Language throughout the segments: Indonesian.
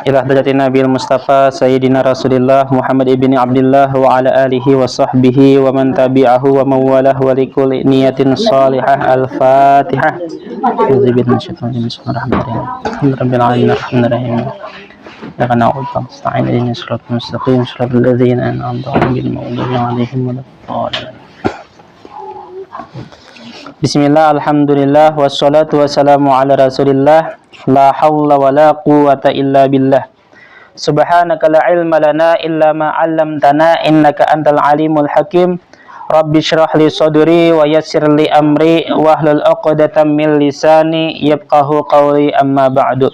ila hadratin Nabil Mustafa Sayyidina Rasulillah Muhammad ibni Abdullah wa ala alihi wa sahbihi wa man tabi'ahu wa mawalah wa likulli niyatin salihah. Al-Fatihah. Bismillahirrahmanirrahim. Ya kana qul ta'ala inna siratal mustaqim siratal ladzina an'amta 'alaihim ghairil maghdubi 'alaihim waladdallin. Bismillah, alhamdulillah, wassalatu wassalamu ala rasulillah. La hawla wa la quwata illa billah. Subhanaka la ilma lana illa ma 'allamtana innaka antal alimul hakim. Rabbi shrah li sadri wa yassir li amri wahlul 'uqdatam min lisani yafqahu qawli, amma ba'du.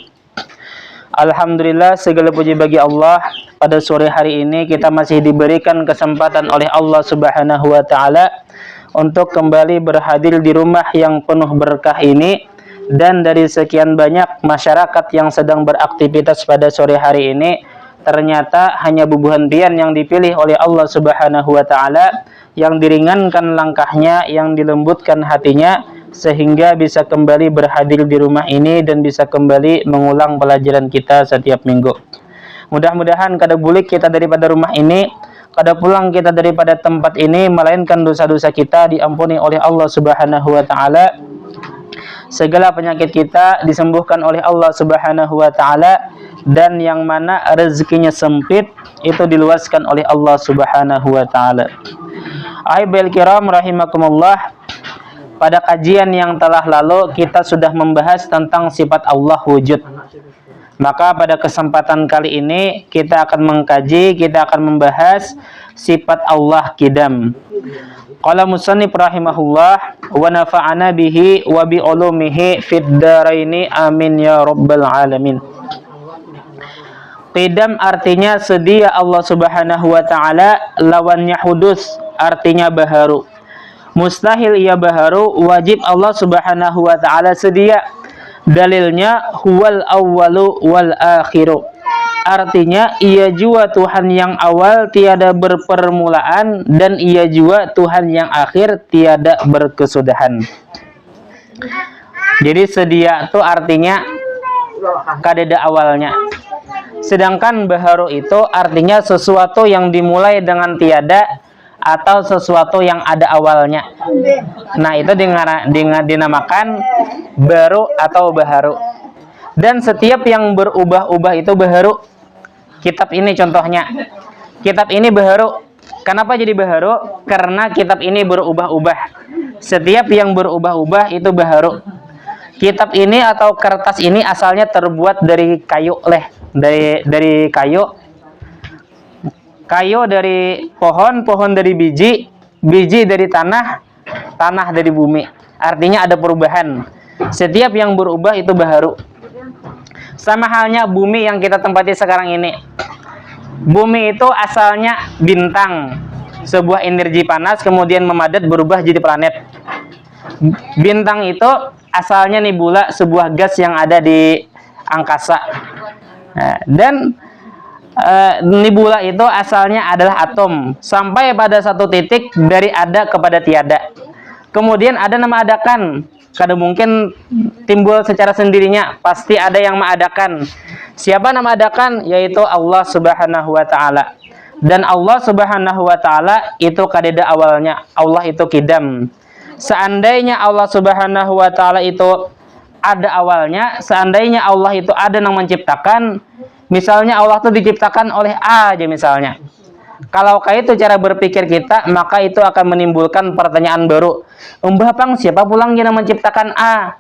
Alhamdulillah, segala puji bagi Allah. Pada sore hari ini kita masih diberikan kesempatan oleh Allah Subhanahu wa taala untuk kembali berhadir di rumah yang penuh berkah ini. Dan dari sekian banyak masyarakat yang sedang beraktivitas pada sore hari ini, ternyata hanya Bubu Hentian yang dipilih oleh Allah Subhanahu wa taala, yang diringankan langkahnya, yang dilembutkan hatinya, sehingga bisa kembali berhadir di rumah ini dan bisa kembali mengulang pelajaran kita setiap minggu. Mudah-mudahan kada bulik kita daripada rumah ini, kada pulang kita daripada tempat ini, melainkan dosa-dosa kita diampuni oleh Allah Subhanahu wa taala. Segala penyakit kita disembuhkan oleh Allah Subhanahu wa taala, dan yang mana rezekinya sempit itu diluaskan oleh Allah Subhanahu wa taala. Ahibbal kiram rahimakumullah. Pada kajian yang telah lalu kita sudah membahas tentang sifat Allah wujud. Maka pada kesempatan kali ini kita akan mengkaji, kita akan membahas sifat Allah qidam. Qala musannif rahimahullah wa nafa'ana bihi wa bi ulumihi fid dharaini amin ya rabbal alamin. Qidam artinya sedia Allah Subhanahu wa taala, lawannya hudus artinya baharu. Mustahil ia baharu, wajib Allah Subhanahu wa taala sedia. Dalilnya huwal awwalu wal akhiru. Artinya ia jua Tuhan yang awal tiada berpermulaan, dan ia jua Tuhan yang akhir tiada berkesudahan. Jadi sedia itu artinya kadada awalnya. Sedangkan baharu itu artinya sesuatu yang dimulai dengan tiada atau sesuatu yang ada awalnya. Nah, itu dinamakan baru atau baharu. Dan setiap yang berubah-ubah itu baharu. Kitab ini contohnya. Kitab ini baharu. Kenapa jadi baharu? Karena kitab ini berubah-ubah. Setiap yang berubah-ubah itu baharu. Kitab ini atau kertas ini asalnya terbuat dari kayu dari kayu. Kayu dari pohon, pohon dari biji, biji dari tanah, tanah dari bumi. Artinya ada perubahan. Setiap yang berubah itu baharu. Sama halnya bumi yang kita tempati sekarang ini. Bumi itu asalnya bintang, sebuah energi panas kemudian memadat berubah jadi planet. Bintang itu asalnya nebula, sebuah gas yang ada di angkasa. Nah, dan nebula itu asalnya adalah atom, sampai pada satu titik dari ada kepada tiada. Kemudian ada nama adakan. Kada mungkin timbul secara sendirinya, pasti ada yang mengadakan. Siapa nama adakan? Yaitu Allah Subhanahu wa taala. Dan Allah Subhanahu wa taala itu kadada awalnya. Allah itu qidam. Seandainya Allah Subhanahu wa taala itu ada awalnya, seandainya Allah itu ada yang menciptakan, misalnya Allah itu diciptakan oleh A aja misalnya. Kalau kayak itu cara berpikir kita, maka itu akan menimbulkan pertanyaan baru. Pang, siapa pulang yang menciptakan A?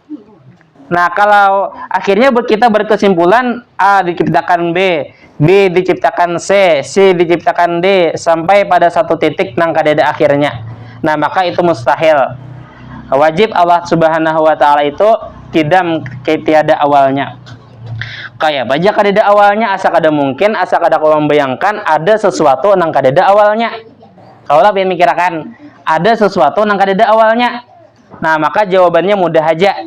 Nah, kalau akhirnya kita berkesimpulan A diciptakan B, B diciptakan C, C diciptakan D, sampai pada satu titik nang kadada akhirnya. Nah, maka itu mustahil. Wajib Allah Subhanahu wa taala itu qidam, tiada awalnya. Kayak baca kadada awalnya, asa kada mungkin, asa kada kau membayangkan ada sesuatu nang kadada awalnya. Kalau lah pengen mikirkan, ada sesuatu nang kadada awalnya. Nah, maka jawabannya mudah aja.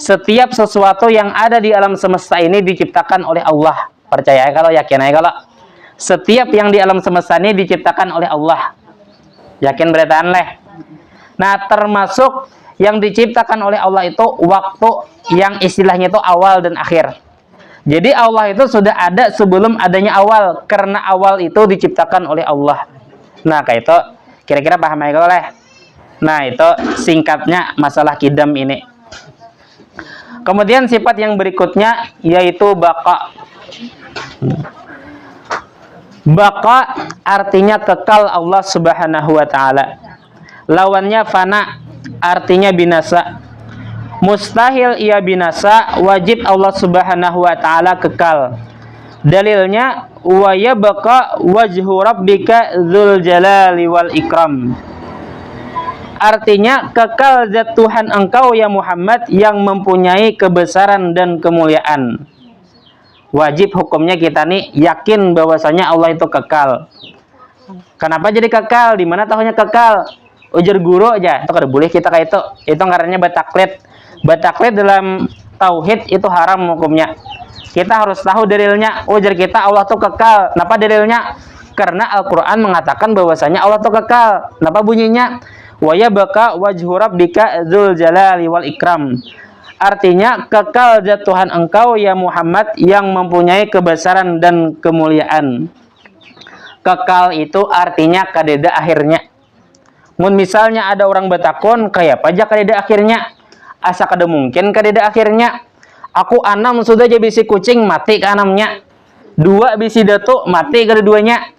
Setiap sesuatu yang ada di alam semesta ini diciptakan oleh Allah. Percaya kalau, yakin aja kalau. Setiap yang di alam semesta ini diciptakan oleh Allah. Yakin beretaan leh. Nah, termasuk yang diciptakan oleh Allah itu waktu yang istilahnya itu awal dan akhir. Jadi Allah itu sudah ada sebelum adanya awal, karena awal itu diciptakan oleh Allah. Nah, kayak itu kira-kira paham ya oleh. Nah, itu singkatnya masalah kidam ini. Kemudian sifat yang berikutnya yaitu baqa. Baqa artinya kekal Allah Subhanahu wa taala. Lawannya fana artinya binasa. Mustahil ia binasa, wajib Allah Subhanahu wa taala kekal. Dalilnya wa yabqa wajhu rabbika dzul jalali wal ikram. Artinya kekal zat Tuhan engkau ya Muhammad yang mempunyai kebesaran dan kemuliaan. Wajib hukumnya kita nih yakin bahwasanya Allah itu kekal. Kenapa jadi kekal? Di mana tahunya kekal? Ujar guru aja, itu kada boleh kita kayak itu. Itu ngarannya bataklid. Bataklid dalam tauhid itu haram hukumnya. Kita harus tahu dalilnya. Ujar kita Allah tuh kekal. Kenapa dalilnya? Karena Al-Qur'an mengatakan bahwasanya Allah tuh kekal. Kenapa bunyinya? Wa yabqa wajhu rabbika dzul jalali wal ikram. Artinya kekal zat Tuhan engkau ya Muhammad yang mempunyai kebesaran dan kemuliaan. Kekal itu artinya kadeda akhirnya. Mun misalnya ada orang batakon kayak pajak kadeda akhirnya. Asa kada mungkin kadeda akhirnya. Aku 6 sudah jadi bisi kucing mati ke 6-nya. 2 bisi datuk mati kedua-duanya.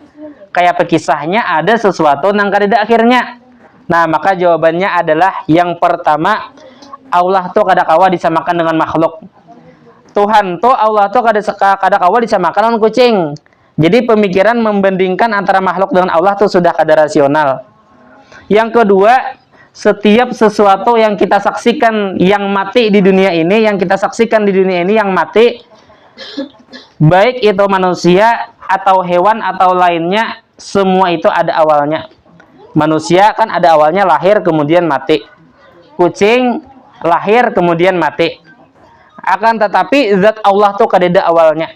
Kayak pekisahnya ada sesuatu nang kadeda akhirnya. Nah, maka jawabannya adalah yang pertama, Allah tuh kada kawa disamakan dengan makhluk. Tuhan tuh Allah tuh kada kawa disamakan dengan kucing. Jadi pemikiran membandingkan antara makhluk dengan Allah tuh sudah kada rasional. Yang kedua, setiap sesuatu yang kita saksikan yang mati di dunia ini, yang kita saksikan di dunia ini yang mati, baik itu manusia atau hewan atau lainnya, semua itu ada awalnya. Manusia kan ada awalnya lahir kemudian mati. Kucing lahir kemudian mati. Akan tetapi zat Allah tuh kadeda awalnya.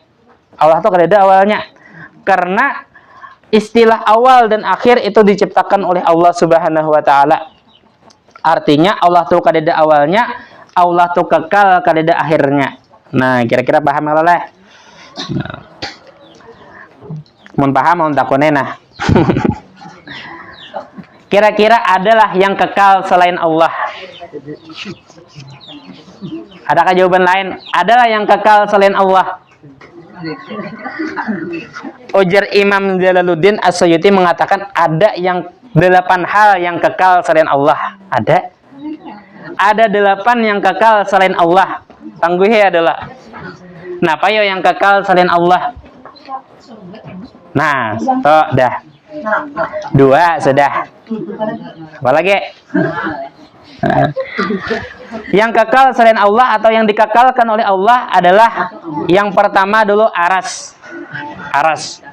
Allah tuh kadeda awalnya. Karena istilah awal dan akhir itu diciptakan oleh Allah Subhanahu wa taala. Artinya Allah tuh kadeda awalnya, Allah tuh kekal kadeda akhirnya. Nah, kira-kira paham kalau leh? Nah. Mun paham mun takone nah. Kira-kira adalah yang kekal selain Allah. Adakah jawaban lain? Adalah yang kekal selain Allah. Ujar Imam Jalaluddin As-Suyuti mengatakan ada yang 8 hal yang kekal selain Allah. Ada 8 yang kekal selain Allah. Tangguhnya adalah napa yo yang kekal selain Allah? Nah, toh dah 2 sudah. Apa lagi? Yang kekal selain Allah atau yang dikekalkan oleh Allah adalah yang pertama dulu aras. Aras.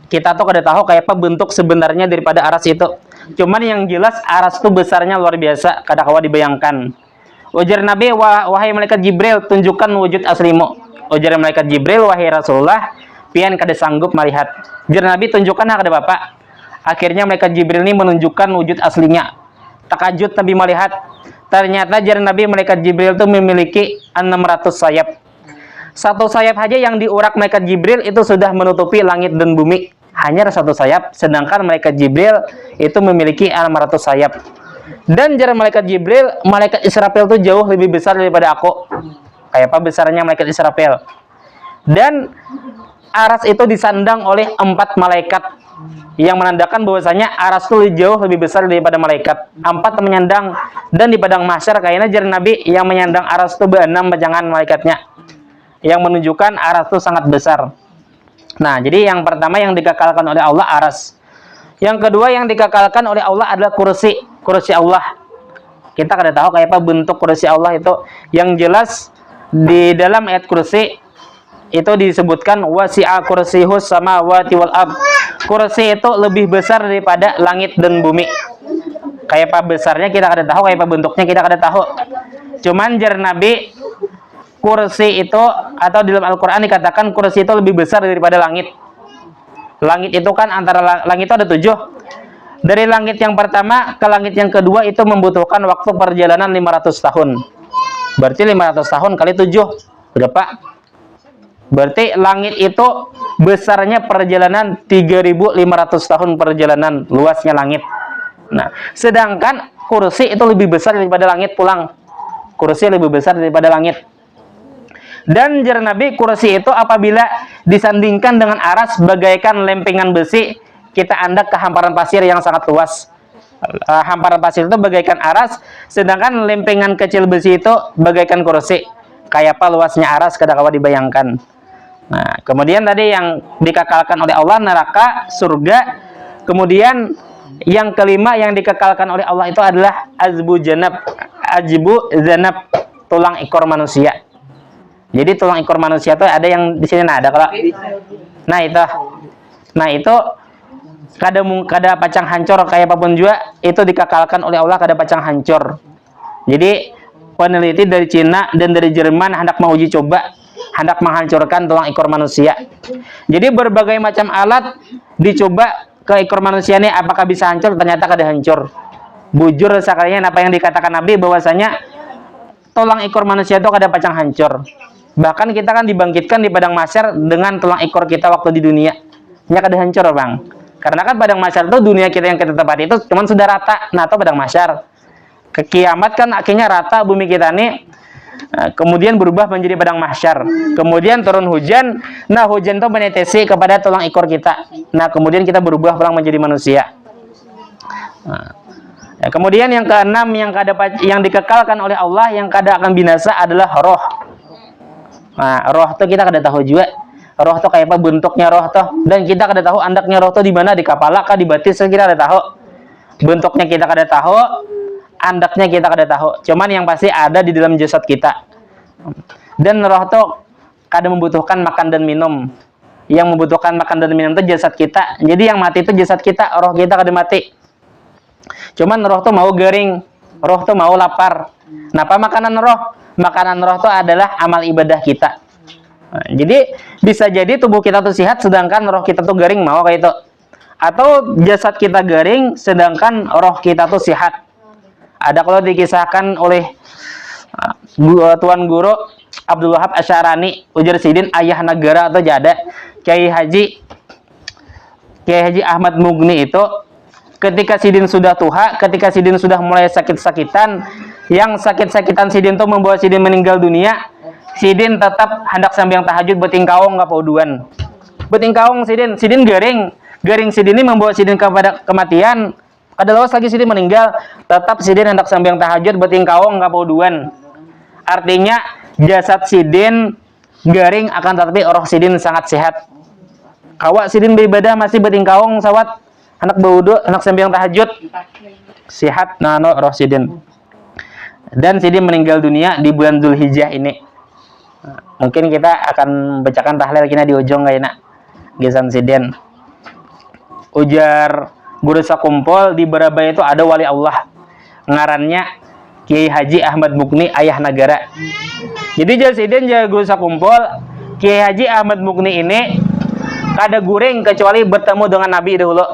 Kita tuh kada tahu kayak apa bentuk sebenarnya daripada aras itu. Cuman yang jelas aras itu besarnya luar biasa, kada kawa dibayangkan. Ujar Nabi, wahai malaikat Jibril, tunjukkan wujud aslimu. Ujar malaikat Jibril, wahai Rasulullah, pian kada sanggup melihat. Ujar Nabi, tunjukkan kada Bapak. Akhirnya malaikat Jibril ini menunjukkan wujud aslinya. Takajud Nabi melihat. Ternyata jar Nabi malaikat Jibril itu memiliki 600 sayap. Satu sayap saja yang diurak malaikat Jibril itu sudah menutupi langit dan bumi. Hanya 1 sayap, sedangkan malaikat Jibril itu memiliki 600 sayap. Dan jar malaikat Jibril, malaikat Israfil itu jauh lebih besar daripada aku. Kayak apa besarnya malaikat Israfil? Dan aras itu disandang oleh 4 malaikat, yang menandakan bahwasanya aras itu jauh lebih besar daripada malaikat. 4 menyandang, dan di padang mahsyar kayaknya jar Nabi yang menyandang aras itu 6 bajangan malaikatnya, yang menunjukkan aras itu sangat besar. Nah, jadi yang pertama yang dikekalkan oleh Allah aras. Yang kedua yang dikekalkan oleh Allah adalah kursi. Kursi Allah. Kita kada tahu kayak apa bentuk kursi Allah itu. Yang jelas di dalam ayat kursi itu disebutkan wasi'a kursihus samawati wal ard. Kursi itu lebih besar daripada langit dan bumi. Kayak apa besarnya kita kada tahu, kayak apa bentuknya kita kada tahu. Cuman jar Nabi, kursi itu atau di dalam Al-Quran dikatakan kursi itu lebih besar daripada langit. Langit itu kan antara langit itu ada 7. Dari langit yang pertama ke langit yang kedua itu membutuhkan waktu perjalanan 500 tahun. Berarti 500 tahun kali 7 berapa? Berarti langit itu besarnya perjalanan 3.500 tahun perjalanan luasnya langit. Nah, sedangkan kursi itu lebih besar daripada langit pulang. Kursi lebih besar daripada langit. Dan jar Nabi, kursi itu apabila disandingkan dengan aras bagaikan lempengan besi, kita andak ke hamparan pasir yang sangat luas. Hamparan pasir itu bagaikan aras, sedangkan lempengan kecil besi itu bagaikan kursi. Kayak apa luasnya aras, kadang-kadang dibayangkan. Nah, kemudian tadi yang dikekalkan oleh Allah neraka, surga. Kemudian yang kelima yang dikekalkan oleh Allah itu adalah azbu zanab, tulang ekor manusia. Jadi tulang ekor manusia itu ada yang di sini ada kalau. Nah itu kada pacang hancur kayak apapun juga itu dikekalkan oleh Allah kada pacang hancur. Jadi peneliti dari Cina dan dari Jerman hendak menguji coba, hendak menghancurkan tulang ekor manusia. Jadi berbagai macam alat dicoba ke ekor manusia ini apakah bisa hancur, ternyata kada hancur. Bujur sekalian apa yang dikatakan Nabi bahwasanya tulang ekor manusia itu kada pacang hancur. Bahkan kita kan dibangkitkan di padang mahsyar dengan tulang ekor kita waktu di dunia. Nya kada hancur, Bang. Karena kan padang mahsyar itu dunia kita yang kita tempati itu cuman sudah rata. Nah, itu padang mahsyar. Ke kiamat kan akhirnya rata bumi kita ini. Kemudian berubah menjadi padang mahsyar. Kemudian turun hujan. Nah, hujan itu menetesi kepada tulang ekor kita. Nah, kemudian kita berubah pulang menjadi manusia. Kemudian yang keenam yang dikekalkan oleh Allah yang kada akan binasa adalah roh. Nah, roh itu kita kada tahu juga. Roh itu kayak apa bentuknya roh tuh, dan kita kada tahu andaknya roh itu di mana, di kepala kah, di batis, kita kada tahu. Bentuknya kita kada tahu, andaknya kita kada tahu. Cuman yang pasti ada di dalam jasad kita. Dan roh itu kada membutuhkan makan dan minum. Yang membutuhkan makan dan minum itu jasad kita. Jadi yang mati itu jasad kita, roh kita kada mati. Cuman roh itu mau garing, roh itu mau lapar. Nah, apa makanan roh? Makanan roh itu adalah amal ibadah kita. Nah, jadi bisa jadi tubuh kita tuh sehat sedangkan roh kita tuh garing, mau kayak itu. Atau jasad kita garing sedangkan roh kita tuh sehat. Ada kalau dikisahkan oleh Tuan Guru Abdul Wahab Asy'arani, ujar Sidin ayah negara atau jada Kiai Haji Ahmad Mugni itu ketika Sidin sudah tua, ketika Sidin sudah mulai sakit-sakitan, yang sakit-sakitan Sidin itu membawa Sidin meninggal dunia, Sidin tetap hendak sambil tahajud betingkaung nggak pauduan. Betingkaung Sidin garing Sidin ini membawa Sidin kepada kematian. Ada lawas lagi Sidin meninggal, tetap Sidin hendak sambil tahajud betingkaung nggak pauduan. Artinya jasad Sidin garing akan tetapi roh Sidin sangat sehat. Kawak Sidin beribadah masih betingkaung sawat anak baudu, anak sambil tahajud sehat nano roh Sidin. Dan Sidin meninggal dunia di bulan Dzulhijjah ini. Mungkin kita akan bacakan tahlil kina di ujung kayaknya gesan Sidin. Ujar guru sakumpul di Barabaya itu ada wali Allah ngarannya Kiai Haji Ahmad Mugni ayah negara. Jadi jar Sidin jar guru sakumpul Kiai Haji Ahmad Mugni ini kada guring kecuali bertemu dengan Nabi dahulu.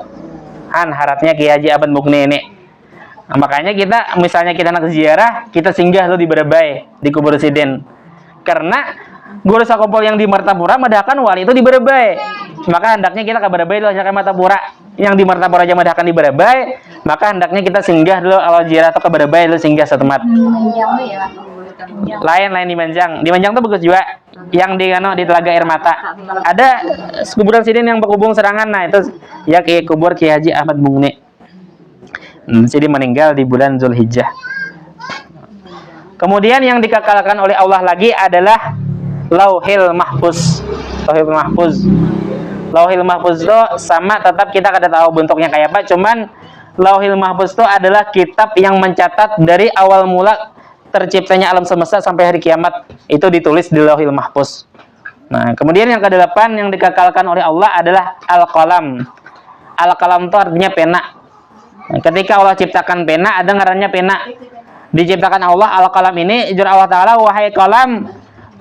Harapnya Kiai Haji Ahmad Mugni ini. Nah, makanya kita misalnya kita nak ziarah, kita singgah lo di Barabaya di kubur Sidin. Karena guru sakumpul yang di Martapura madahkan wali itu di Barabaya. Maka hendaknya kita ke Barabaya dulu ke Martapura. Yang di Martapura aja madahkan di Barabaya, maka hendaknya kita singgah dulu kalau ziarah atau ke Barabaya dulu singgah setempat. Lain di Manjang. Di Manjang tuh bagus juga. Yang di Telaga Air Mata. Ada kuburan Sidin yang berhubung serangan. Nah, itu ya kubur Kiai Haji Ahmad Mugni. Sidin meninggal di bulan Dzulhijjah. Kemudian yang dikekalkan oleh Allah lagi adalah Lauhil Mahfuz. Lauhil Mahfuz itu sama, tetap kita kada tahu bentuknya kayak apa. Cuman Lauhil Mahfuz itu adalah kitab yang mencatat dari awal mula terciptanya alam semesta sampai hari kiamat. Itu ditulis di Lauhil Mahfuz. Nah, kemudian yang ke-8 yang dikekalkan oleh Allah adalah Al-Qalam. Al-Qalam itu artinya pena. Nah, ketika Allah ciptakan pena, ada ngarannya pena. Diciptakan Allah Al-Qalam ini, ijur Allah Ta'ala, wahai qalam,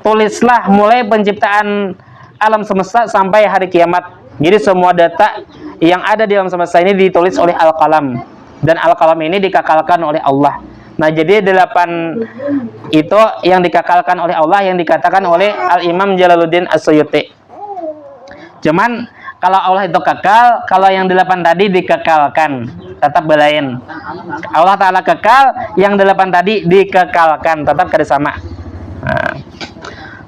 tulislah mulai penciptaan alam semesta sampai hari kiamat. Jadi semua data yang ada di alam semesta ini ditulis oleh Al-Qalam. Dan Al-Qalam ini dikekalkan oleh Allah. Nah, jadi 8 itu yang dikekalkan oleh Allah, yang dikatakan oleh Al-Imam Jalaluddin As-Suyuti. Cuman kalau Allah itu kekal, kalau yang 8 tadi dikekalkan, tetap belain. Allah Ta'ala kekal, yang 8 tadi dikekalkan, tetap kada sama.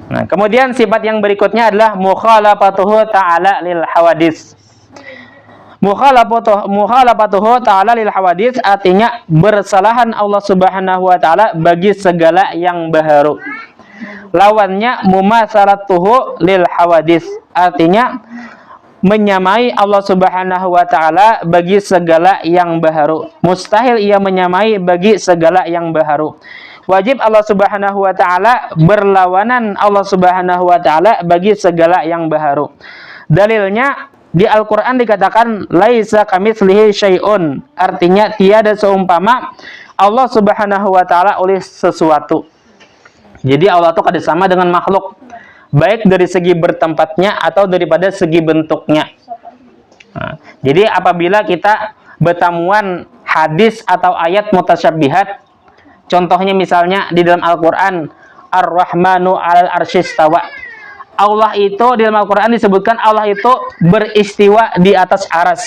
Nah, kemudian sifat yang berikutnya adalah mukhalafatuhu ta'ala lil hawadis. Mukhalafatuhu ta'ala lil hawadis artinya bersalahan Allah Subhanahu wa taala bagi segala yang baharu. Lawannya mumatsalatuhu lil hawadis artinya menyamai Allah Subhanahu wa taala bagi segala yang baharu. Mustahil ia menyamai bagi segala yang baharu. Wajib Allah Subhanahu wa taala berlawanan Allah Subhanahu wa taala bagi segala yang baharu. Dalilnya di Al-Quran dikatakan laisa kamitslihi syai'un, artinya tiada seumpama Allah Subhanahu wa taala oleh sesuatu. Jadi Allah itu kada sama dengan makhluk, baik dari segi bertempatnya atau daripada segi bentuknya. Nah, jadi apabila kita bertamuan hadis atau ayat mutasyabihat, contohnya misalnya di dalam Al-Quran Ar-Rahmanu 'alal arsyistawa, Allah itu di dalam Al-Quran disebutkan Allah itu beristiwa di atas aras.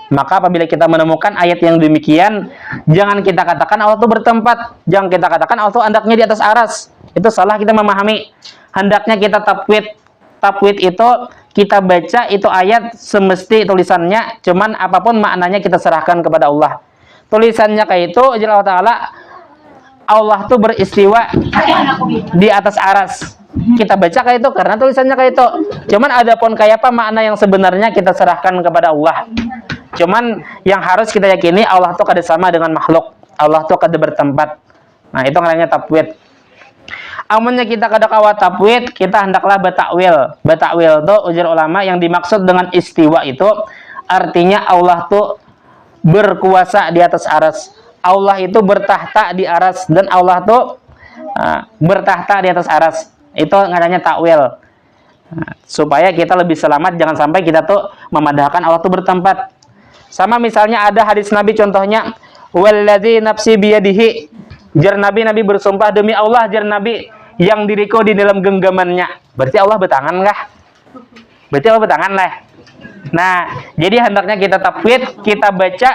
Maka apabila kita menemukan ayat yang demikian, jangan kita katakan Allah itu bertempat, jangan kita katakan Allah itu hendaknya di atas aras. Itu salah kita memahami. Hendaknya kita tafwid. Tafwid itu kita baca itu ayat semesti tulisannya, cuman apapun maknanya kita serahkan kepada Allah. Tulisannya kayak itu, Allah Ta'ala Allah itu beristiwa di atas aras. Kita baca kayak itu karena tulisannya kayak itu. Cuman adapun kayak apa makna yang sebenarnya kita serahkan kepada Allah. Cuman yang harus kita yakini Allah itu kada sama dengan makhluk. Allah itu kada bertempat. Nah, itu namanya tafwid. Amunnya kita kada kawa tafwid, kita hendaklah batakwil. Batakwil itu ujar ulama yang dimaksud dengan istiwa itu artinya Allah itu berkuasa di atas aras. Allah itu bertahta di aras dan Allah itu bertahta di atas aras. Itu namanya takwil. Supaya kita lebih selamat, jangan sampai kita tuh memadahkan Allah tuh bertempat. Sama misalnya ada hadis Nabi contohnya, walladzi nafsi biyadihi. Jar Nabi bersumpah demi Allah, jar Nabi yang diriku di dalam genggamannya. Berarti Allah bertangan kah? Berarti Allah bertangan lah. Nah, jadi hendaknya kita tafwid, kita baca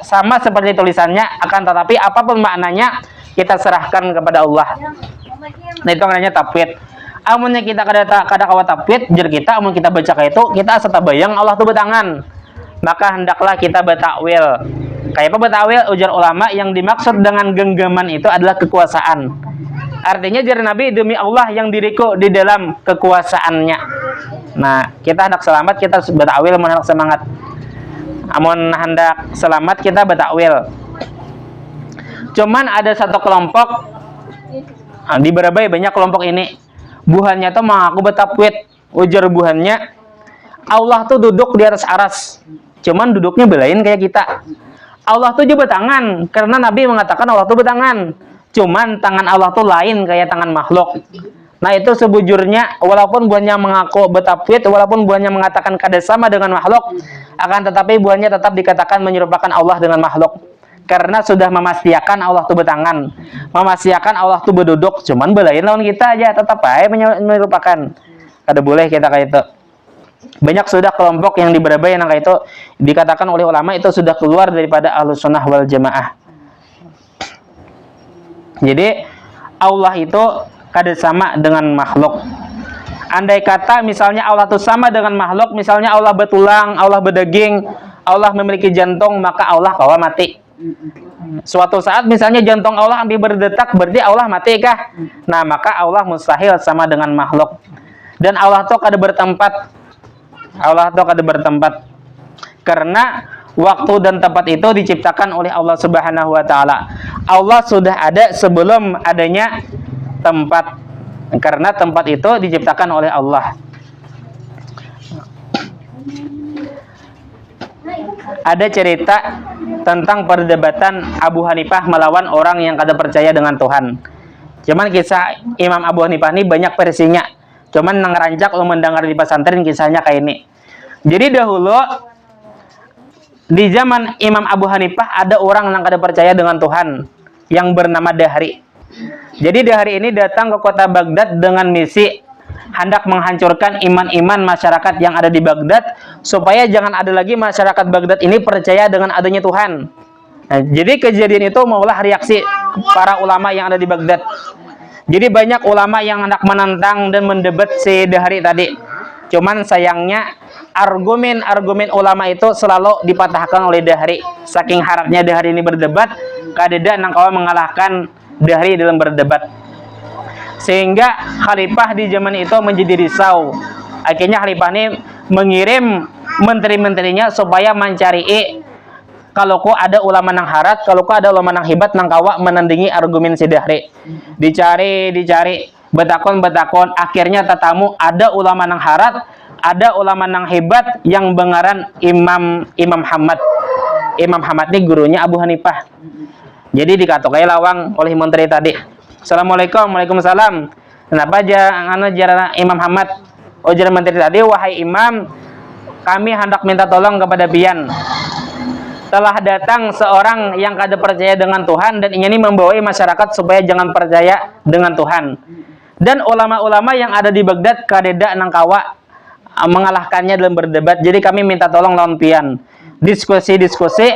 sama seperti tulisannya, akan tetapi apapun maknanya kita serahkan kepada Allah. Nah, itu namanya tafwid. Amunnya kita kada kawa tafwid, jar kita amun kita baca kayak itu, kita asa tabayang Allah tu bertangan. Maka hendaklah kita batakwil. Kayak apa batakwil? Ujar ulama yang dimaksud dengan genggaman itu adalah kekuasaan. Artinya jar Nabi demi Allah yang diriku di dalam kekuasaannya. Nah, kita hendak selamat, kita batakwil, amun hendak semangat. Amun hendak selamat, kita batakwil. Cuman ada satu kelompok, di Barabai banyak kelompok ini. Buhannya tuh mengaku bertafwid. Ujar buhannya, Allah tuh duduk di atas aras. Cuman duduknya belain kayak kita. Allah tuh juga bertangan, karena Nabi mengatakan Allah tuh bertangan. Cuman tangan Allah tuh lain kayak tangan makhluk. Nah, itu sebujurnya walaupun buahnya mengaku bertafwid, walaupun buahnya mengatakan kada sama dengan makhluk, akan tetapi buahnya tetap dikatakan menyerupakan Allah dengan makhluk. Karena sudah memastikan Allah tuh bertangan, memastikan Allah tuh berduduk, cuman belain lawan kita aja, tetap aja menyerupakan. Kada boleh kita kayak itu. Banyak sudah kelompok yang di Barabai yang kayak itu dikatakan oleh ulama itu sudah keluar daripada Ahlus Sunnah wal Jamaah. Jadi Allah itu kada sama dengan makhluk. Andai kata misalnya Allah itu sama dengan makhluk, misalnya Allah bertulang, Allah berdaging, Allah memiliki jantung, maka Allah kawa mati. Suatu saat misalnya jantung Allah hampir berdetak, berarti Allah mati kah? Nah, maka Allah mustahil sama dengan makhluk. Dan Allah itu kada bertempat. Allah itu kada bertempat. Karena waktu dan tempat itu diciptakan oleh Allah Subhanahu wa taala. Allah sudah ada sebelum adanya tempat. Karena tempat itu diciptakan oleh Allah. Ada cerita tentang perdebatan Abu Hanifah melawan orang yang kada percaya dengan Tuhan. Cuman kisah Imam Abu Hanifah ini banyak versinya. Cuman nangerancak lo mendengar di pesantren kisahnya kayak ini. Jadi dahulu di zaman Imam Abu Hanifah ada orang yang kada percaya dengan Tuhan. yang bernama Dahri. Jadi Dahri ini datang ke kota Baghdad dengan misi hendak menghancurkan iman-iman masyarakat yang ada di Baghdad, supaya jangan ada lagi masyarakat Baghdad ini percaya dengan adanya Tuhan. Nah, jadi kejadian itu maulah reaksi para ulama yang ada di Baghdad. Jadi banyak ulama yang hendak menantang dan mendebat si Dahri tadi. Cuman sayangnya argumen-argumen ulama itu selalu dipatahkan oleh Dahri. Saking harapnya Dahri ini berdebat, kadeda nangkawa mengalahkan Dahri dalam berdebat. Sehingga khalifah di zaman itu menjadi risau. Akhirnya khalifah ini mengirim menteri-menterinya supaya mencari kalau kok ada ulama nang harat, kalau kok ada ulama nang hebat nang kawa menandingi argumen si Dahri. Dicari, betakon, akhirnya tetamu ada ulama nang harat, ada ulama nang hebat yang bengaran Imam Hamad. Imam Hamad ini gurunya Abu Hanifah. Jadi dikatokai lawang oleh menteri tadi. Assalamualaikum, waalaikumsalam. Kenapa aja jarana Imam Hamad? Oh, jarana menteri tadi, wahai Imam, kami hendak minta tolong kepada pian. Telah datang seorang yang kada percaya dengan Tuhan dan ingin membawa masyarakat supaya jangan percaya dengan Tuhan. Dan ulama-ulama yang ada di Baghdad kadeda nangkawa mengalahkannya dalam berdebat. Jadi kami minta tolong lawan pian. Diskusi,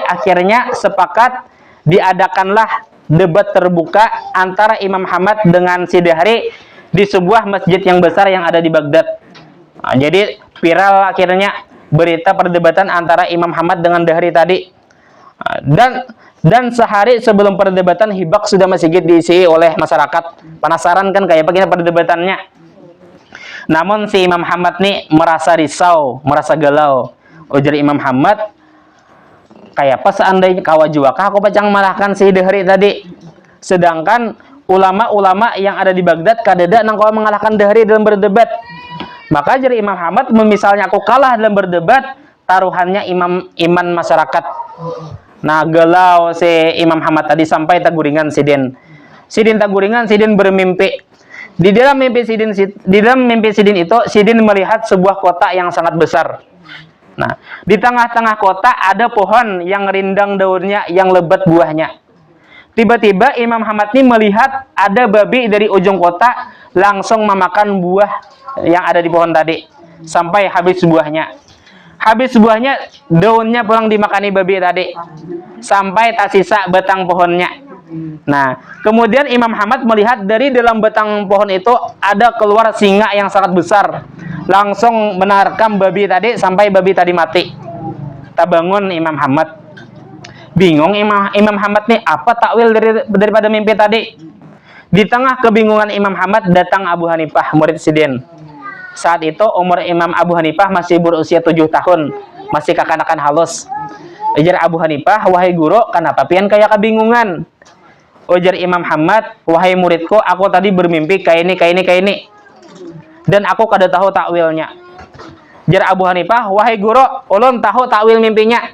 akhirnya sepakat diadakanlah debat terbuka antara Imam Hamad dengan si Dahri di sebuah masjid yang besar yang ada di Baghdad. Nah, jadi viral akhirnya berita perdebatan antara Imam Hamad dengan Dahri tadi. Dan sehari sebelum perdebatan hibak sudah masjid diisi oleh masyarakat. Penasaran kan kayak begini perdebatannya. Namun si Imam Hamad nih merasa risau, merasa galau. Ujar Imam Hamad, kayak apa seandainya kawa juakah aku pacang malahkan si Dahri tadi. Sedangkan ulama-ulama yang ada di Baghdad kadeda nang kawa mengalahkan Dahri dalam berdebat. Maka jadi Imam Hamad, misalnya aku kalah dalam berdebat, taruhannya iman masyarakat. Nah, galau si Imam Hamad tadi sampai taguringan sidin taguringan, sidin bermimpi. Di dalam mimpi sidin itu, sidin melihat sebuah kota yang sangat besar. Nah, di tengah-tengah kota ada pohon yang rindang daunnya, yang lebat buahnya. Tiba-tiba Imam Hamad ini melihat ada babi dari ujung kota langsung memakan buah yang ada di pohon tadi sampai habis buahnya. Habis buahnya, daunnya pulang dimakani babi tadi sampai tak sisa batang pohonnya. Nah, kemudian Imam Hamad melihat dari dalam batang pohon itu ada keluar singa yang sangat besar, langsung menerkam babi tadi sampai babi tadi mati. Tak bangun Imam Hamad, bingung Imam Hamad nih apa takwil daripada mimpi tadi. Di tengah kebingungan Imam Hamad datang Abu Hanifah, murid sidin. Saat itu umur Imam Abu Hanifah masih berusia 7 tahun, masih kekanakan halus. Ujar Abu Hanifah, wahai guru, kenapa pian kayak kebingungan? Ujar Imam Hamad, wahai muridku, aku tadi bermimpi kayak ini. Dan aku kada tahu takwilnya. Ujar Abu Hanifah, wahai guru, ulun tahu takwil mimpinya.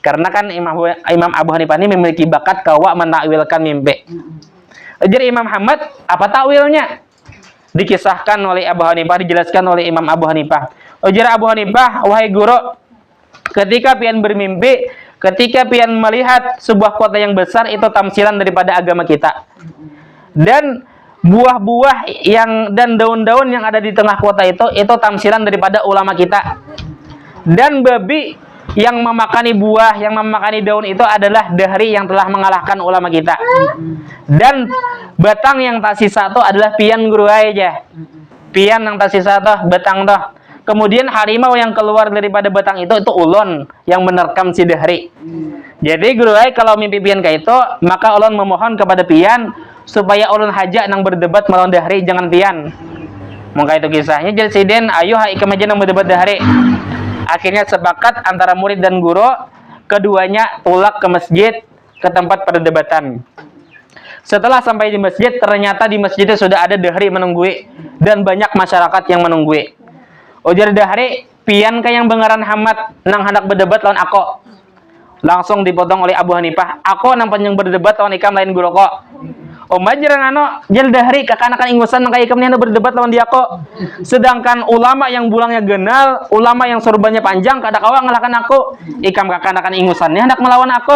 Karena kan Imam Abu Hanifah ini memiliki bakat kawa mentakwilkan mimpi. Ujar Imam Hamad, apa takwilnya? Dikisahkan oleh Abu Hanifah, dijelaskan oleh Imam Abu Hanifah. Ujar Abu Hanifah, wahai guru, ketika pian bermimpi, ketika pian melihat sebuah kota yang besar, itu tamsilan daripada agama kita. Dan buah-buah dan daun-daun yang ada di tengah kota itu tamsilan daripada ulama kita. Dan babi yang memakani buah, yang memakani daun itu adalah Dahri yang telah mengalahkan ulama kita. Dan batang yang tak sisa itu adalah pian guru aja. Pian yang tak sisa itu batang tuh. Kemudian harimau yang keluar daripada batang itu ulun yang menerkam si Dahri. Jadi guru ay kalau mimpi pian kayak itu, maka ulun memohon kepada pian supaya ulun hajak nang berdebat melawan Dahri, jangan pian. Maka itu kisahnya. Jadi sidin, ayo ikam aja nang berdebat Dahri. Akhirnya sepakat antara murid dan guru, keduanya tulak ke masjid, ke tempat perdebatan. Setelah sampai di masjid, ternyata di masjidnya sudah ada Dahri menunggui dan banyak masyarakat yang menunggui. Ujar Dahri, pian ka yang bengaran Hamad nang hendak berdebat lawan aku. Langsung dipotong oleh Abu Hanifah, aku nang panjang berdebat lawan ikam lain guru kok. Majarang jel Dahri kakanakan ingusan nang kaya ikam ni berdebat lawan dia kok. Sedangkan ulama yang bulangnya genal, ulama yang sorbannya panjang kada kawa ngalahkan aku. Ikam kakanakan ingusannya hendak melawan aku.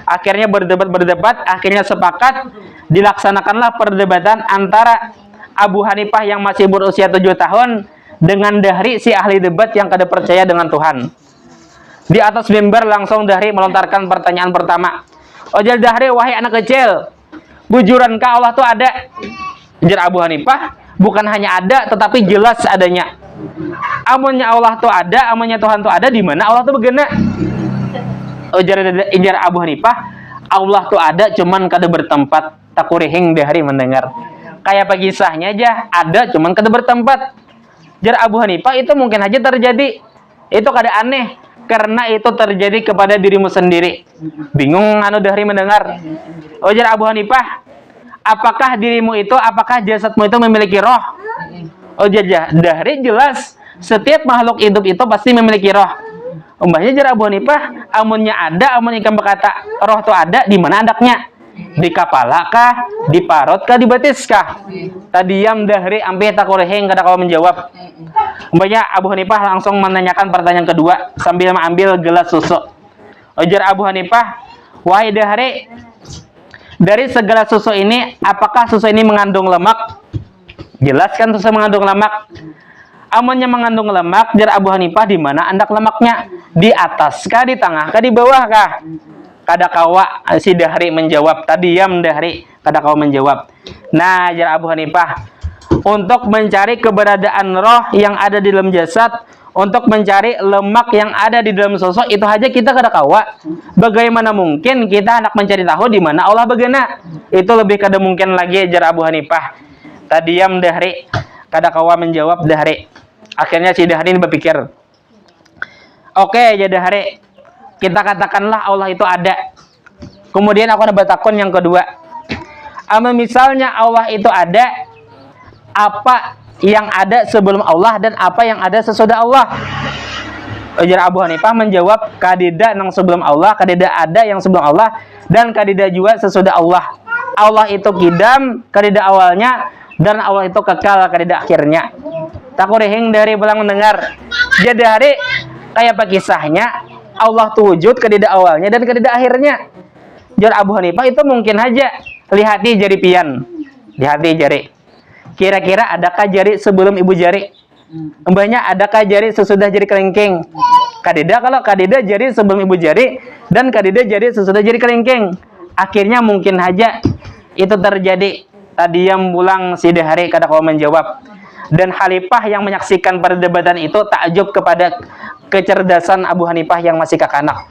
Akhirnya berdebat, akhirnya sepakat dilaksanakanlah perdebatan antara Abu Hanifah yang masih berusia 7 tahun dengan Dahri si ahli debat yang kada percaya dengan Tuhan. Di atas mimbar langsung Dahri melontarkan pertanyaan pertama. Ujar Dahri, wahai anak kecil, bujurankah Allah tuh ada? Ujar Abu Hanifah, bukan hanya ada tetapi jelas adanya. Amunnya Allah tuh ada, amunnya Tuhan tuh ada, di mana Allah tuh begena? Ujar Abu Hanifah, Allah tuh ada cuman kada bertempat. Takurihing Dahri mendengar. Kayak kisahnya aja, ada cuman kada bertempat. Ujar Abu Hanifah, itu mungkin aja terjadi. Itu kada aneh karena itu terjadi kepada dirimu sendiri. Bingung Dahri mendengar. Ujar Abu Hanifah, apakah dirimu itu, apakah jasadmu itu memiliki roh? Ujar Dahri, jelas setiap makhluk hidup itu pasti memiliki roh. Umpamanya jar Abu Hanifah, amunnya ada, amun ikan berkata roh itu ada, di mana adaknya? Di kepala kah, di parut kah, di betis kah? Tadiam Dahri ampe takureheng kada kawa menjawab. Umpamanya Abu Hanifah langsung menanyakan pertanyaan kedua sambil mengambil gelas susu. Ujar Abu Hanifah, wahai Dahri, dari segala susu ini, apakah susu ini mengandung lemak? Jelaskan susu mengandung lemak. Amunnya mengandung lemak, jar Abu Hanifah, di mana andak lemaknya? Di atas kah, di tengah kah, di bawah kah? Kada kawa si Dahri menjawab. Tadiam Dahri kada kawa menjawab. Nah, jar Abu Hanifah, untuk mencari keberadaan roh yang ada di dalam jasad, untuk mencari lemak yang ada di dalam sosok, itu aja kita kada kawa. Bagaimana mungkin kita hendak mencari tahu di mana Allah begena? Itu lebih kada mungkin lagi, jar Abu Hanifah. Tadiam Dahri kada kawa menjawab Dahri. Akhirnya si Dahri ini berpikir, oke, ya Dahri, kita katakanlah Allah itu ada. Kemudian aku ada batakon yang kedua. Misalnya Allah itu ada, apa yang ada sebelum Allah dan apa yang ada sesudah Allah? Ujar Abu Hanifah menjawab, kadida yang sebelum Allah, kadida ada yang sebelum Allah, dan kadida juga sesudah Allah. Allah itu kidam, kadida awalnya, dan Allah itu kekal, kadida akhirnya. Takurihing dari pulang mendengar. Jadi Dahri kayak apa kisahnya? Allah tuh wujud kadida awalnya dan kadida akhirnya. Jar Abu Hanifah, itu mungkin aja. Lihati jari pian. Lihati jari. Kira-kira adakah jari sebelum ibu jari? Mbahnya adakah jari sesudah jari kelingking? Kadida, kalau kadida jari sebelum ibu jari dan kadida jari sesudah jari kelingking. Akhirnya mungkin aja itu terjadi. Tadi yang pulang si Dahri kada kawa menjawab. Dan Khalifah yang menyaksikan perdebatan itu takjub kepada kecerdasan Abu Hanifah yang masih kakanak.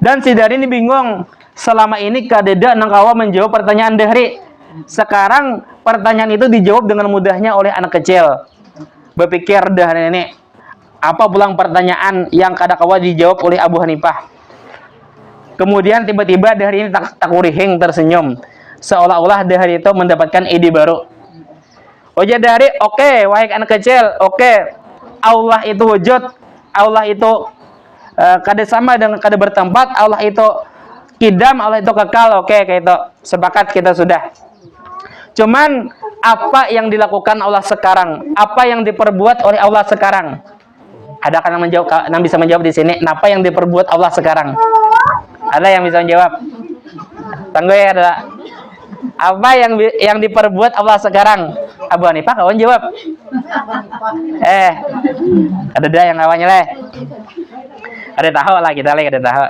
Dan si Dahri ini bingung. Selama ini kadeda nangkawa menjawab pertanyaan Dahri. Sekarang pertanyaan itu dijawab dengan mudahnya oleh anak kecil. Berpikir Dahri ini, apa pulang pertanyaan yang kadakawa dijawab oleh Abu Hanifah. Kemudian tiba-tiba Dahri ini takurihing tersenyum. Seolah-olah Dahri itu mendapatkan ide baru. Ujar Dahri, oke, wahai anak kecil, oke, Allah itu wujud, Allah itu kada sama dengan kada bertempat, Allah itu kidam, Allah itu kekal, oke, kayak itu sepakat kita sudah. Cuman apa yang dilakukan Allah sekarang, apa yang diperbuat oleh Allah sekarang? Ada kan yang bisa menjawab di sini? Apa yang diperbuat Allah sekarang? Ada yang bisa menjawab? Tangguh ya, ada. Apa yang diperbuat Allah sekarang? Abu Hanifah kawan jawab. Ada dah yang awalnya leh. Ada tahu lah kita leh, ada tahu.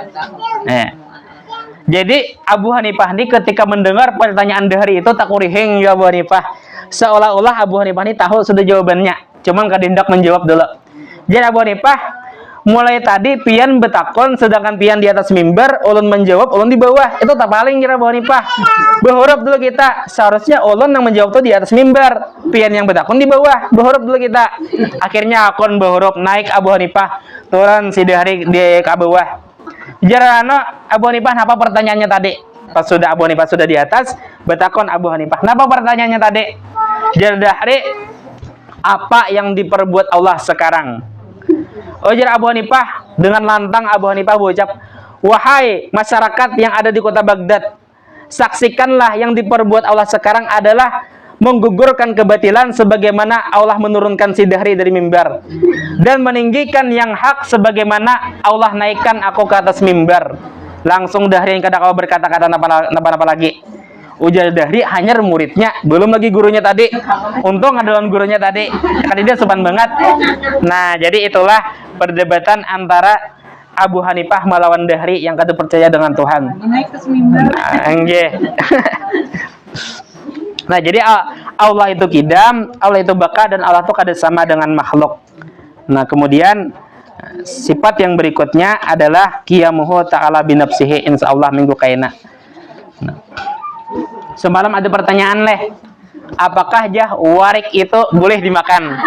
Jadi Abu Hanifah ini ketika mendengar pertanyaan Dahri itu takurihing ya Abu Hanifah. Seolah-olah Abu Hanifah ini tahu sudah jawabannya. Cuman kadindak menjawab dulu. Jadi Abu Hanifah mulai tadi pian betakon, sedangkan pian di atas mimbar, ulun menjawab, ulun di bawah. Itu tak paling kira Abu Hanifah. Berhuruf dulu kita. Seharusnya ulun yang menjawab tuh di atas mimbar, pian yang betakon di bawah. Berhuruf dulu kita. Akhirnya akon berhuruf naik Abu Hanifah, turun si Dahri di ke bawah. Jarano Abu Hanifah, apa pertanyaannya tadi? Pas sudah Abu Hanifah sudah di atas, betakon Abu Hanifah, apa pertanyaannya tadi? Jar Dahri, apa yang diperbuat Allah sekarang? Ujar Abu Hanifah, dengan lantang Abu Hanifah berucap, wahai masyarakat yang ada di kota Baghdad, saksikanlah yang diperbuat Allah sekarang adalah menggugurkan kebatilan sebagaimana Allah menurunkan si Dahri dari mimbar, dan meninggikan yang hak sebagaimana Allah naikkan aku ke atas mimbar. Langsung Dahri yang kada kau berkata-kata napa lagi. Ujar Dahri hanya muridnya, belum lagi gurunya tadi. Untung ada lawan gurunya tadi. Kan dia sopan banget. Nah, jadi itulah perdebatan antara Abu Hanifah melawan Dahri yang kada percaya dengan Tuhan. Nah, jadi Allah itu kidam, Allah itu baka, dan Allah itu kada sama dengan makhluk. Nah, kemudian sifat yang berikutnya adalah qiyamuhu ta'ala binafsihi, insyaallah minggu kaina. Nah, semalam ada pertanyaan leh, apakah warik itu boleh dimakan?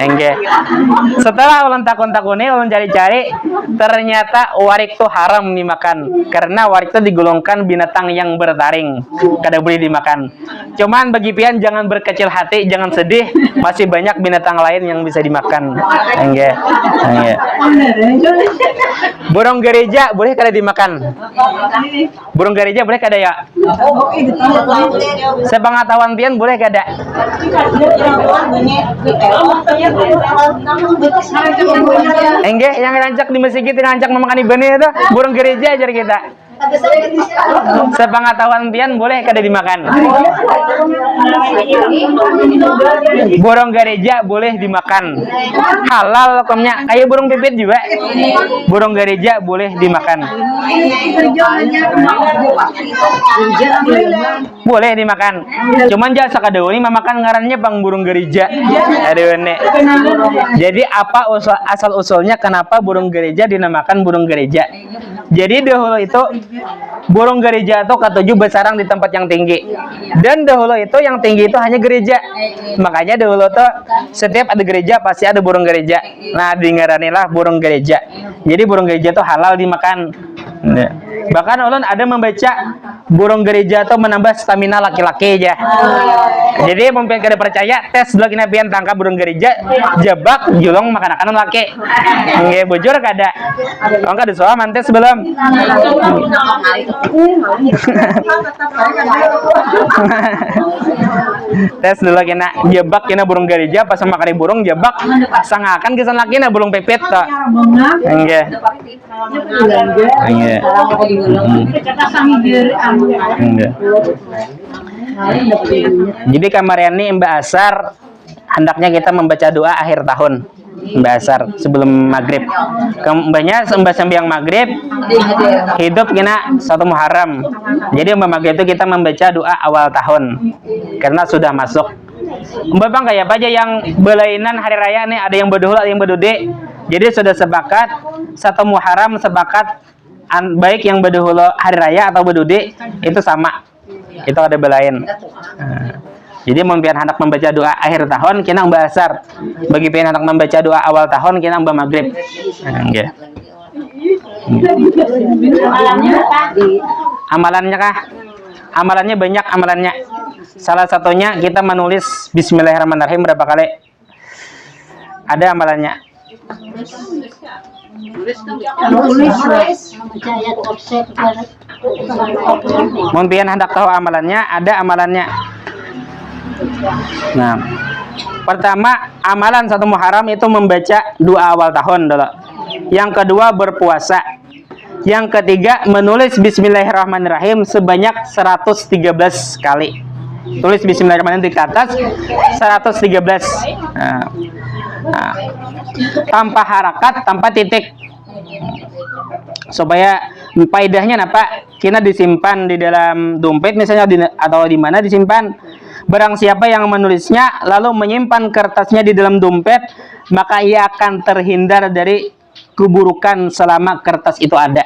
Enggak. Setelah ulun takun-takuni, ulun cari-cari, ternyata warik itu haram dimakan karena warik itu digolongkan binatang yang bertaring, kada boleh dimakan. Cuman bagi pian jangan berkecil hati, jangan sedih, masih banyak binatang lain yang bisa dimakan. Enggak. Enggak. Burung gereja boleh kada dimakan? Burung gereja boleh kada ya? Sepengetahuan pian boleh kada? Enggak, yang rancak di masjid itu rancak memakan ibane itu burung gereja ajar kita. Sepengetahuan pian boleh kada dimakan? Burung gereja boleh dimakan. Halal hukumnya. Kayak burung pipit juga. Burung gereja boleh dimakan. Boleh dimakan. Cuman jangan sakadauni memakan ngarannya bang burung gereja. Aduh nek. Jadi apa asal usulnya kenapa burung gereja dinamakan burung gereja? Jadi dahulu itu burung gereja itu ketujuh bersarang di tempat yang tinggi. Dan dahulu itu yang tinggi itu hanya gereja. Makanya dahulu tuh setiap ada gereja pasti ada burung gereja. Nah, dingaranilah burung gereja. Jadi burung gereja itu halal dimakan. Bahkan ulun ada membaca burung gereja itu menambah stamina laki-laki aja. Jadi mungkin kada percaya, tes dulu kena pian tangkap burung gereja, jebak julung makan laki. Nggih bujur kada. Orang kada soal mantes belum. Tes dulu kena jebak kena burung gereja pas makan burung jebak sangakan kesan laki na burung pepet to. Nggih. Nggih. Jadi kamariani Mbak Asar hendaknya kita membaca doa akhir tahun Mbak Asar sebelum maghrib. Mbaknya sembahyang maghrib hidup kena 1 Muharram. Jadi Mbak maghrib itu kita membaca doa awal tahun karena sudah masuk. Mbak bang kayak apa aja yang belainan hari raya nih, ada yang berduhul ada yang berdude. Jadi sudah sepakat 1 Muharram sepakat baik yang berduhul hari raya atau berdude itu sama. Itu ada belain. Jadi membiarkan anak membaca doa akhir tahun kena Mbak Asar. Bagi pian anak membaca doa awal tahun kena Mbak maghrib. Nggih. Amalannya kah? Amalannya banyak amalannya. Salah satunya kita menulis Bismillahirrahmanirrahim berapa kali? Ada amalannya. Mun pian hendak tahu amalannya, ada amalannya. Nah, pertama amalan 1 Muharram itu membaca doa awal tahun dulu. Yang kedua berpuasa. Yang ketiga menulis Bismillahirrahmanirrahim sebanyak 113 kali. Tulis Bismillahirrahmanirrahim di atas 113. Tanpa harakat, tanpa titik. Supaya faedahnya apa? Kita disimpan di dalam dompet misalnya atau di mana disimpan. Barang siapa yang menulisnya lalu menyimpan kertasnya di dalam dompet, maka ia akan terhindar dari keburukan selama kertas itu ada.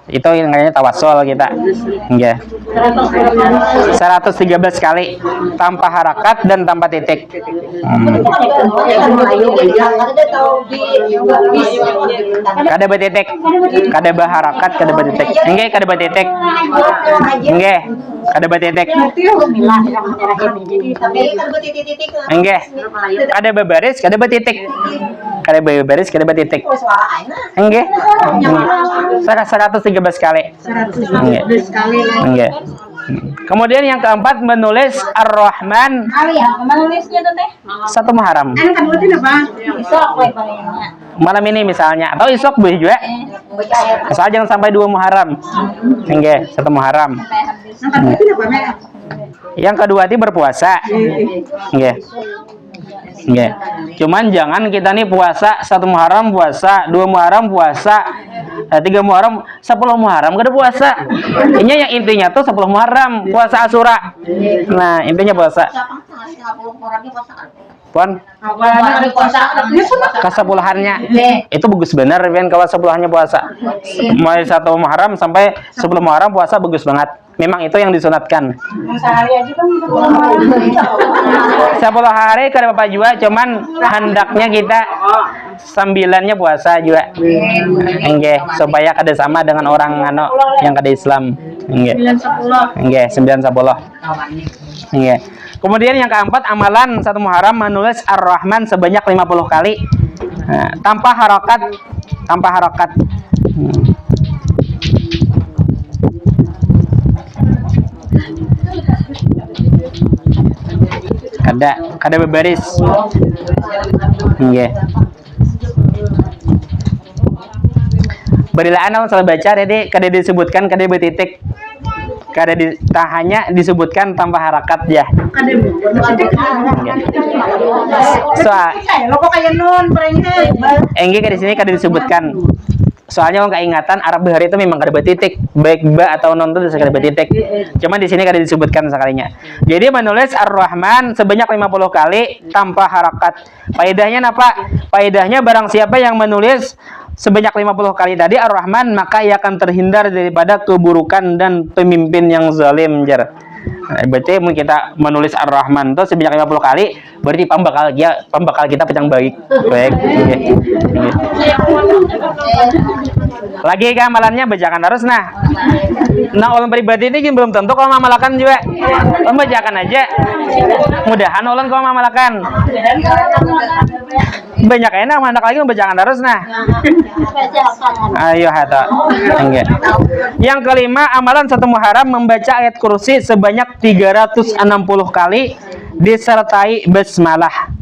Itu yang kayaknya tawasul kita. Enggak. 113 kali tanpa harakat dan tanpa titik. Kada betitik, kada baharakat, kada betitik. Enggak, kada betitik. Enggak, kada betitik. Enggak. Kada babaris, kada betitik. Kada babaris, kada betitik. Enggak. 113 kali. 113 kali. Enggak. Kemudian yang keempat menulis Ar-Rahman Menulisnya tuh teh. 1 Muharram. Malam ini misalnya atau esok boleh juga. Asal jangan sampai 2 Muharram. Nggih, 1 Muharram. Yang kedua itu berpuasa. Nggih. Nggih. Cuman jangan kita nih puasa 1 Muharram puasa, 2 Muharram puasa, 3 Muharram, 10 Muharram kada puasa. Ini yang intinya tuh 10 Muharram puasa Asyura. Nah, intinya puasa. Pon kesepuluhannya itu bagus bener Pen kalau sepuluhannya puasa. Mulai 1 Muharram sampai 10 Muharram puasa bagus banget. Memang itu yang disunatkan. Sehari aja Bang 10 hari kada apa juga, cuman hendaknya kita 9-nya puasa juga. Nggih, supaya kada sama dengan orang yang kada Islam. Nggih. 9 10. Nggih. Kemudian yang keempat amalan 1 Muharram menulis Ar-Rahman sebanyak 50 kali. Nah, tanpa harokat. Kada berbaris. Nggih. Berilaan salah baca jadi kada disebutkan kada bertitik. Hanya disebutkan tanpa harakat ya. Enggak di sini kada disebutkan. Soalnya kalau keingatan Arab bahari itu memang kada bertitik, baik ba atau non itu kada bertitik. Cuma di sini kada disebutkan sekalinya. Jadi menulis Ar-Rahman sebanyak 50 kali tanpa harakat. Faedahnya apa? Faedahnya barang siapa yang menulis sebanyak 50 kali tadi Ar-Rahman, maka ia akan terhindar daripada keburukan dan pemimpin yang zalim. Berarti kita menulis Ar-Rahman itu sebanyak 50 kali, berarti pembakal kita pecang baik. Baik. Lagi ke amalannya bacakan terus nah. Nah, orang pribadi ini belum tentu kalau mamalakan juga. Bacakan aja. Mudahan orang kalau mamalakan. Banyak enak anak lagi membacakan terus nah. Ayo hata. Yang kelima, amalan 1 Muharram membaca ayat kursi sebanyak 360 kali disertai basmalah.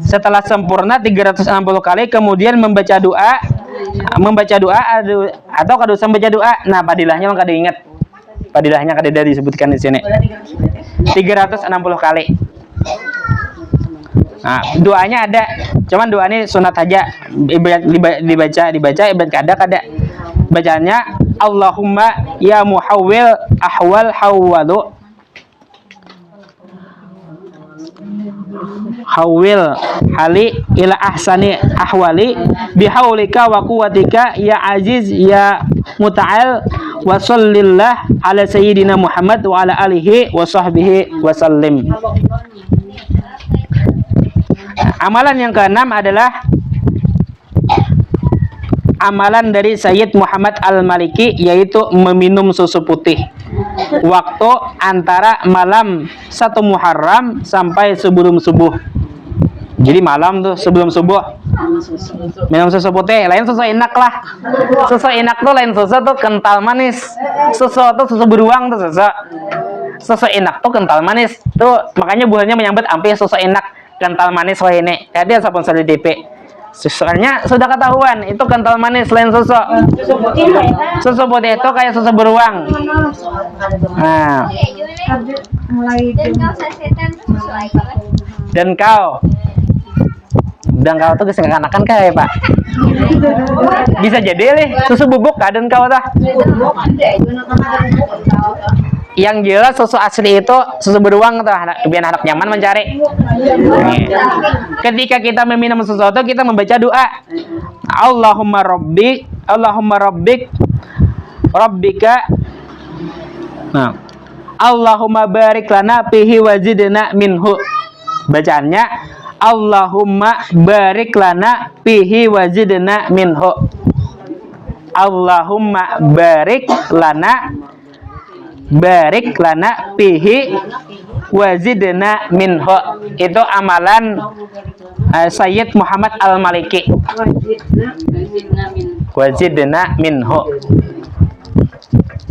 Setelah sempurna 360 kali kemudian membaca doa atau kada usah membaca doa. Nah, padilahnya mah kada ingat. Padilahnya kada disebutkan di sini. 360 kali. Nah, doanya ada. Cuman doa ini sunat aja. Dibaca ibarat kada. Bacanya Allahumma ya muhawwil ahwal hawwalu hawil hali ila ahsani ahwali bihaulika wa quwwatika ya aziz ya muta'al wa sallillah ala sayyidina Muhammad wa ala alihi wa sahbihi wa sallim. Amalan yang keenam adalah amalan dari Sayyid Muhammad Al-Maliki, yaitu meminum susu putih waktu antara malam 1 Muharram sampai sebelum subuh. Jadi malam tuh sebelum subuh minum susu putih. Lain susu enak lah. Susu enak tuh lain susu tuh kental manis. Susu tuh susu beruang tuh susu enak tuh kental manis tuh, makanya buahnya menyambut ampe susu enak kental manis wah ini. Jadi sapun sali DP. Soalnya sudah ketahuan itu kental manis lain susu. Susu putih itu kayak susu beruang. Nah. Dan kau tuh kesengkanakan kayak Pak. Bisa jadi nih susu bubuk kan dan kau tuh. Yang jelas susu asli itu susu beruang tuh, biar anak nyaman mencari. Ketika kita meminum sesuatu kita membaca doa Allahumma rabbika. Nah, Allahumma barik lana fihi wazidna minhu. Bacaannya Allahumma barik lana fihi wazidna minhu. Allahumma barik lana fihi wazidna minhu. Itu amalan Sayyid Muhammad Al-Maliki. Wazidna minhu.